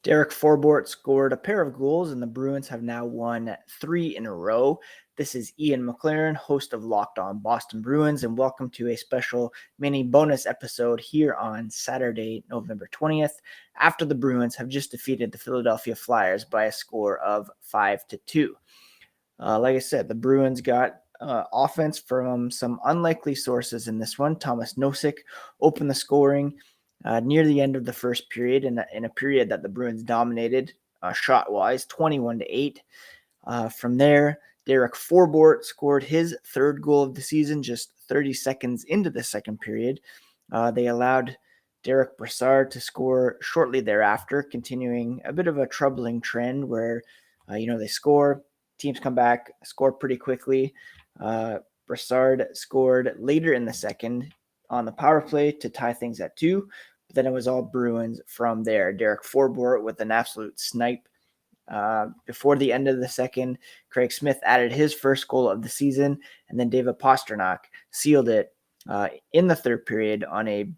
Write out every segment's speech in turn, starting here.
Derek Forbort scored a pair of goals, and the Bruins have now won 3 in a row. This is Ian McLaren, host of Locked On Boston Bruins, and welcome to a special mini bonus episode here on Saturday, November 20th, after the Bruins have just defeated the Philadelphia Flyers by a score of 5-2. Like I said, the Bruins got offense from some unlikely sources in this one. Tomas Nosek opened the scoring near the end of the first period, in a period that the Bruins dominated shot-wise, 21-8. From there, Derek Forbort scored his third goal of the season just 30 seconds into the second period. They allowed Derek Brassard to score shortly thereafter, continuing a bit of a troubling trend where, they score, teams come back, score pretty quickly. Brassard scored later in the second on the power play to tie things at 2. But then it was all Bruins from there. Derek Forbort with an absolute snipe. Before the end of the second, Craig Smith added his first goal of the season, and then David Pastrnak sealed it in the third period on a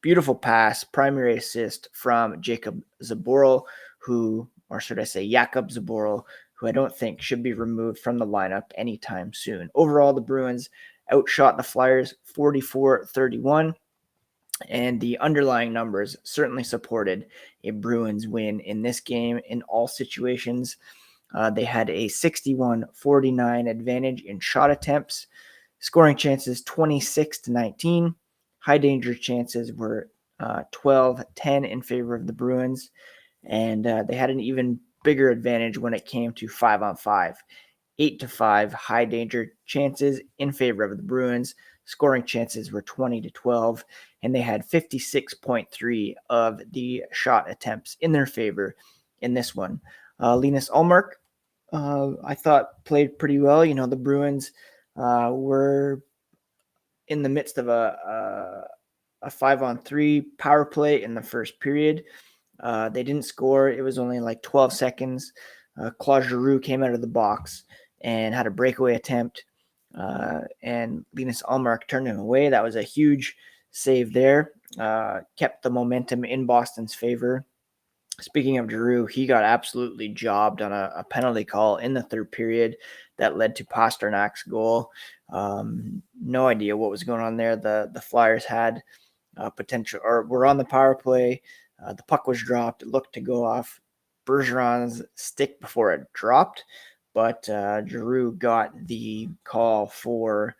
beautiful pass, primary assist from Jakub Zboril, Jakub Zboril, who I don't think should be removed from the lineup anytime soon. Overall, the Bruins outshot the Flyers 44-31. And the underlying numbers certainly supported a Bruins win in this game in all situations. They had a 61-49 advantage in shot attempts, scoring chances 26-19. High danger chances were 12-10 in favor of the Bruins, and they had an even bigger advantage when it came to 5-on-5. 8-5 high danger chances in favor of the Bruins. Scoring chances were 20-12, and they had 56.3 of the shot attempts in their favor in this one. Linus Ullmark, I thought, played pretty well. The Bruins were in the midst of a 5-on-3 power play in the first period. They didn't score. It was only like 12 seconds. Claude Giroux came out of the box and had a breakaway attempt. And Linus Ullmark turned him away. That was a huge save there. Kept the momentum in Boston's favor. Speaking of Giroux, he got absolutely jobbed on a penalty call in the third period that led to Pasternak's goal. No idea what was going on there. The Flyers had potential, or were on the power play. The puck was dropped. It looked to go off Bergeron's stick before it dropped, but Giroux got the call for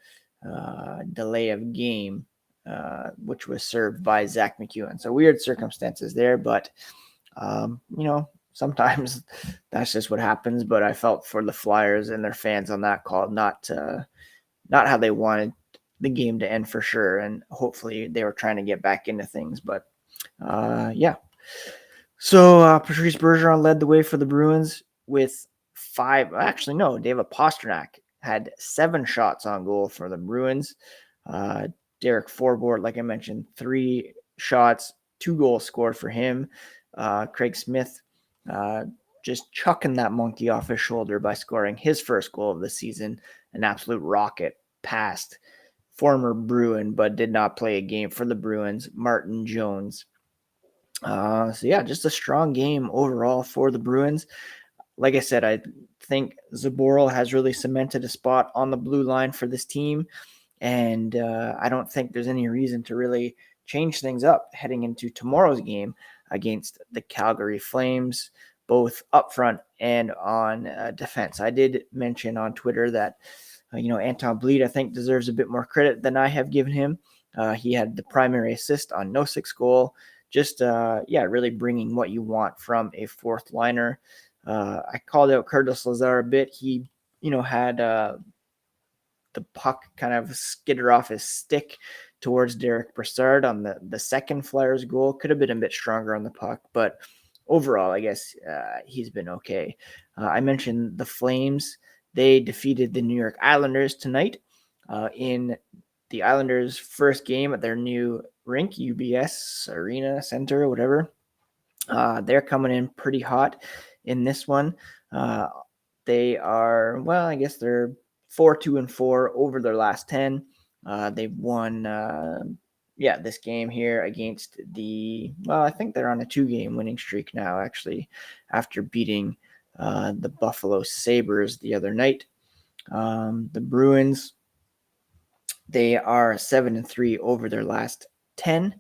delay of game, which was served by Zach McEwen. So weird circumstances there, but sometimes that's just what happens. But I felt for the Flyers and their fans on that call, not how they wanted the game to end for sure, and hopefully they were trying to get back into things. But yeah. So Patrice Bergeron led the way for the Bruins with 5. Actually, no, David Pastrnak had 7 shots on goal for the Bruins. Derek Forbort, like I mentioned, 3 shots, 2 goals scored for him. Craig Smith just chucking that monkey off his shoulder by scoring his first goal of the season, an absolute rocket past former Bruin, but did not play a game for the Bruins, Martin Jones. Just a strong game overall for the Bruins. Like I said, I think Zboril has really cemented a spot on the blue line for this team, and I don't think there's any reason to really change things up heading into tomorrow's game against the Calgary Flames, both up front and on defense. I did mention on Twitter that Anton Bleed, I think, deserves a bit more credit than I have given him. He had the primary assist on Nosek's goal. Just, really bringing what you want from a fourth liner. I called out Curtis Lazar a bit. He, had the puck kind of skitter off his stick towards Derek Brassard on the second Flyers goal. Could have been a bit stronger on the puck, but overall, I guess he's been okay. I mentioned the Flames. They defeated the New York Islanders tonight in the Islanders' first game at their new rink, UBS Arena Center, whatever. They're coming in pretty hot in this one. They are, I guess they're 4-2-4 over their last 10. They've won this game here against I think they're on a 2-game winning streak now, actually, after beating the Buffalo Sabres the other night. The Bruins, they are 7-3 over their last 10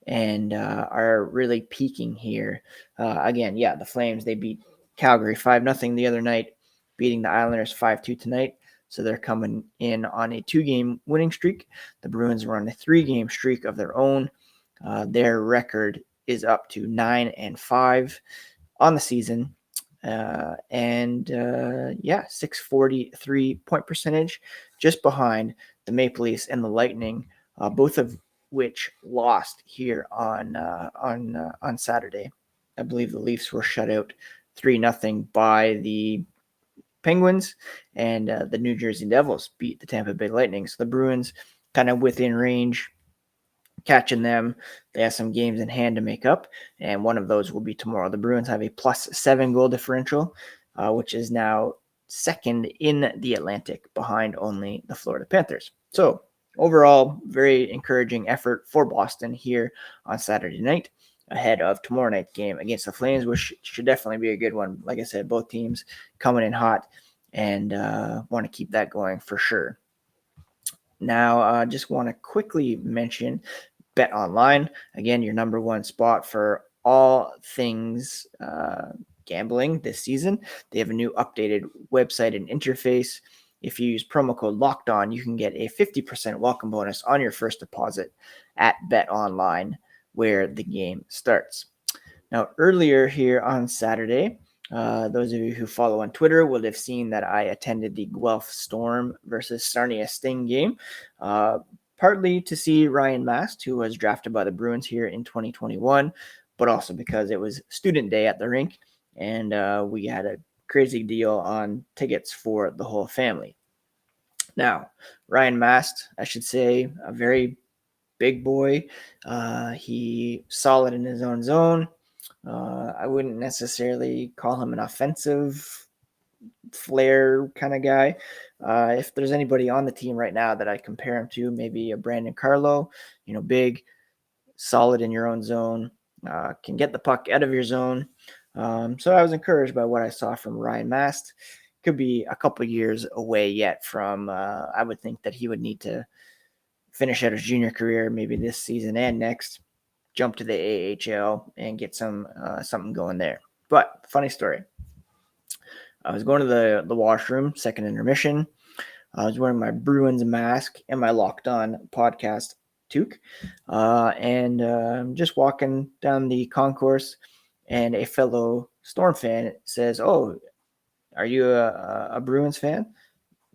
and are really peaking here. Again, the Flames, they beat Calgary 5-0 the other night, beating the Islanders 5-2 tonight. So they're coming in on a 2-game winning streak. The Bruins are on a 3-game streak of their own. Their record is up to 9-5 on the season. 643 point percentage, just behind the Maple Leafs and the Lightning, both of which lost here on Saturday. I believe the Leafs were shut out 3-0 by the Penguins, and the New Jersey Devils beat the Tampa Bay Lightning. So the Bruins kind of within range, catching them. They have some games in hand to make up, and one of those will be tomorrow. The Bruins have a +7 goal differential, which is now second in the Atlantic, behind only the Florida Panthers. So overall, very encouraging effort for Boston here on Saturday night, ahead of tomorrow night's game against the Flames, which should definitely be a good one. Like I said, both teams coming in hot, and want to keep that going for sure. Now, I just want to quickly mention BetOnline. Again, your number one spot for all things gambling this season. They have a new updated website and interface. If you use promo code LOCKEDON, you can get a 50% welcome bonus on your first deposit at BetOnline, where the game starts. Now, earlier here on Saturday, those of you who follow on Twitter will have seen that I attended the Guelph Storm versus Sarnia Sting game, partly to see Ryan Mast, who was drafted by the Bruins here in 2021, but also because it was student day at the rink, and we had a crazy deal on tickets for the whole family. Now, Ryan Mast, I should say, a very big boy. He solid in his own zone. I wouldn't necessarily call him an offensive flair kind of guy. If there's anybody on the team right now that I compare him to, maybe a Brandon Carlo, big, solid in your own zone, can get the puck out of your zone. So I was encouraged by what I saw from Ryan Mast. Could be a couple years away yet from, I would think that he would need to finish out his junior career, maybe this season and next, jump to the AHL and get something going there. But funny story. I was going to the washroom, second intermission. I was wearing my Bruins mask and my Locked On podcast toque, and just walking down the concourse, and a fellow Storm fan says, "Oh, are you a Bruins fan?"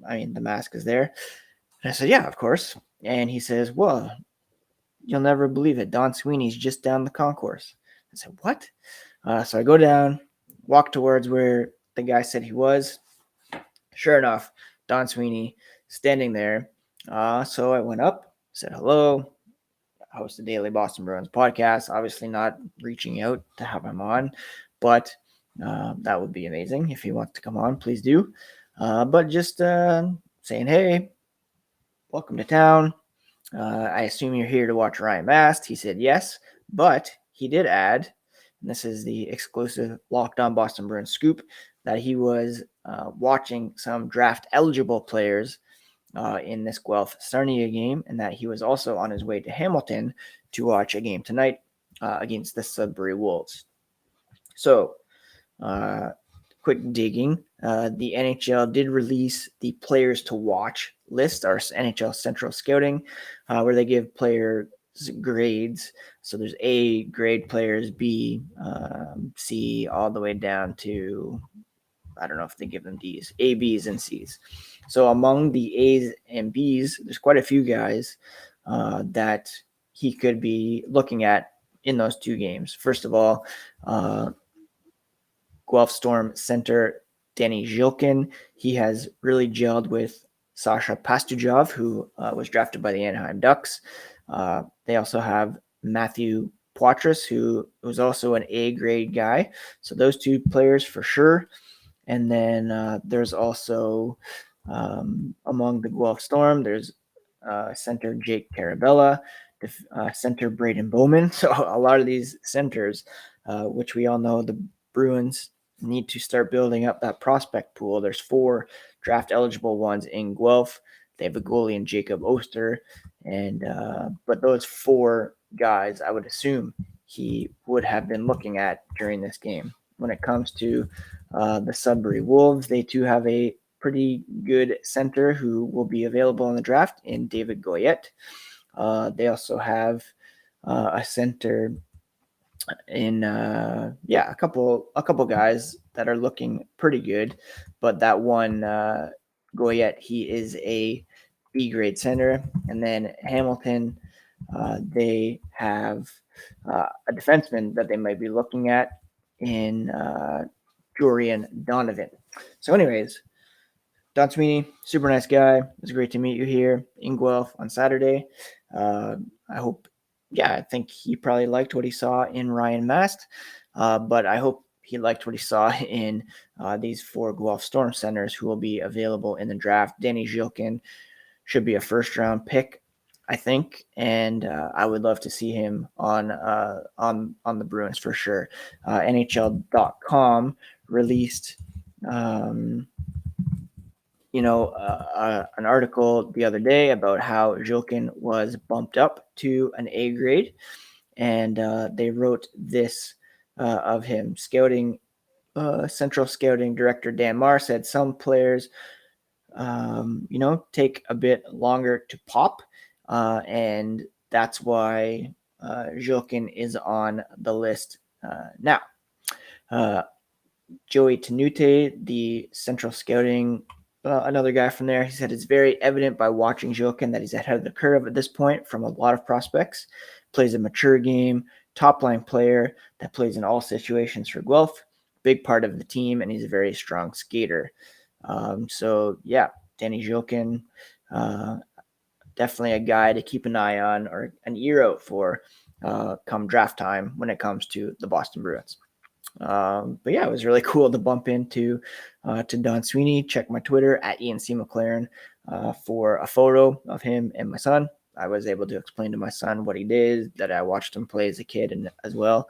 I mean, the mask is there. And I said, "Yeah, of course." And he says, "Well, you'll never believe it. Don Sweeney's just down the concourse." I said, "What?" So I go down, walk towards where the guy said he was. Sure enough, Don Sweeney standing there. So I went up, said hello, host the Daily Boston Bruins podcast. Obviously not reaching out to have him on, but that would be amazing. If he wants to come on, please do. But just saying, hey, welcome to town. I assume you're here to watch Ryan Mast. He said yes, but he did add, and this is the exclusive Locked On Boston Bruins scoop, that he was watching some draft eligible players in this Guelph Sarnia game, and that he was also on his way to Hamilton to watch a game tonight against the Sudbury Wolves. So, quick digging. The NHL did release the players to watch list, our NHL Central Scouting, where they give players grades. So there's A grade players, B, C, all the way down to, I don't know if they give them D's, A, B's, and C's. So among the A's and B's, there's quite a few guys that he could be looking at in those two games. First of all, Guelph Storm center Danny Zhilkin. He has really gelled with Sasha Pastujov, who was drafted by the Anaheim Ducks. They also have Matthew Poitras, who was also an A-grade guy. So those two players for sure. And then there's also, among the Guelph Storm, there's center Jake Carabella, center Braden Bowman. So a lot of these centers, which we all know the Bruins need to start building up that prospect pool. There's 4 draft eligible ones in Guelph. They have a goalie in Jacob Oster, and but those 4 guys, I would assume he would have been looking at during this game. When it comes to the Sudbury Wolves, they too have a pretty good center who will be available in the draft in David Goyette. They also have a center in a couple guys that are looking pretty good, but that one Goyette, he is a B grade center. And then Hamilton, they have a defenseman that they might be looking at in Jorian Donovan. So anyways, Don Sweeney, super nice guy. It was great to meet you here in Guelph on Saturday. I think he probably liked what he saw in Ryan Mast, but I hope he liked what he saw in these 4 Guelph Storm centers who will be available in the draft. Danny Zhilkin should be a first-round pick, I think, and I would love to see him on the Bruins for sure. NHL.com released an article the other day about how Zhilkin was bumped up to an A grade, and they wrote this of him. Central Scouting Director Dan Marr said some players, take a bit longer to pop, and that's why Zhilkin is on the list now. Joey Tanute, the Central Scouting, another guy from there, he said it's very evident by watching Zhilkin that he's ahead of the curve at this point from a lot of prospects. Plays a mature game, top-line player that plays in all situations for Guelph, big part of the team, and he's a very strong skater. Danny Zhilkin, definitely a guy to keep an eye on or an ear out for come draft time when it comes to the Boston Bruins. It was really cool to bump into to Don Sweeney. Check my Twitter at Ian C. McLaren for a photo of him and my son. I was able to explain to my son what he did, that I watched him play as a kid and as well.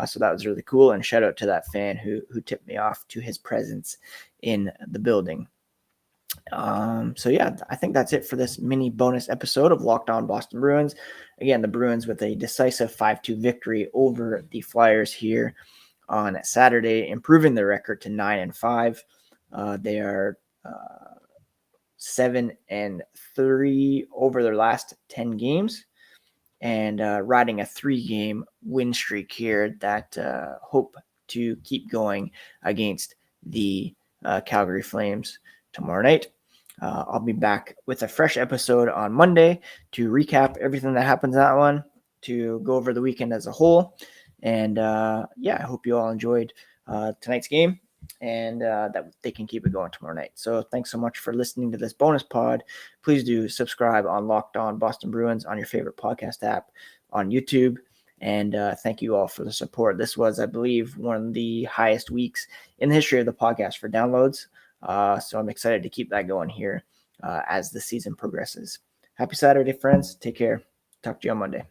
So that was really cool. And shout out to that fan who tipped me off to his presence in the building. I think that's it for this mini bonus episode of Locked On Boston Bruins. Again, the Bruins with a decisive 5-2 victory over the Flyers here on Saturday, improving their record to 9-5. They are 7-3 over their last 10 games, and riding a 3-game win streak here that hope to keep going against the Calgary Flames tomorrow night. I'll be back with a fresh episode on Monday to recap everything that happens in that one, to go over the weekend as a whole. And I hope you all enjoyed tonight's game, and that they can keep it going tomorrow night. So thanks so much for listening to this bonus pod. Please do subscribe on Locked On Boston Bruins on your favorite podcast app, on YouTube. And thank you all for the support. This was, I believe, one of the highest weeks in the history of the podcast for downloads. So I'm excited to keep that going here as the season progresses. Happy Saturday, friends. Take care. Talk to you on Monday.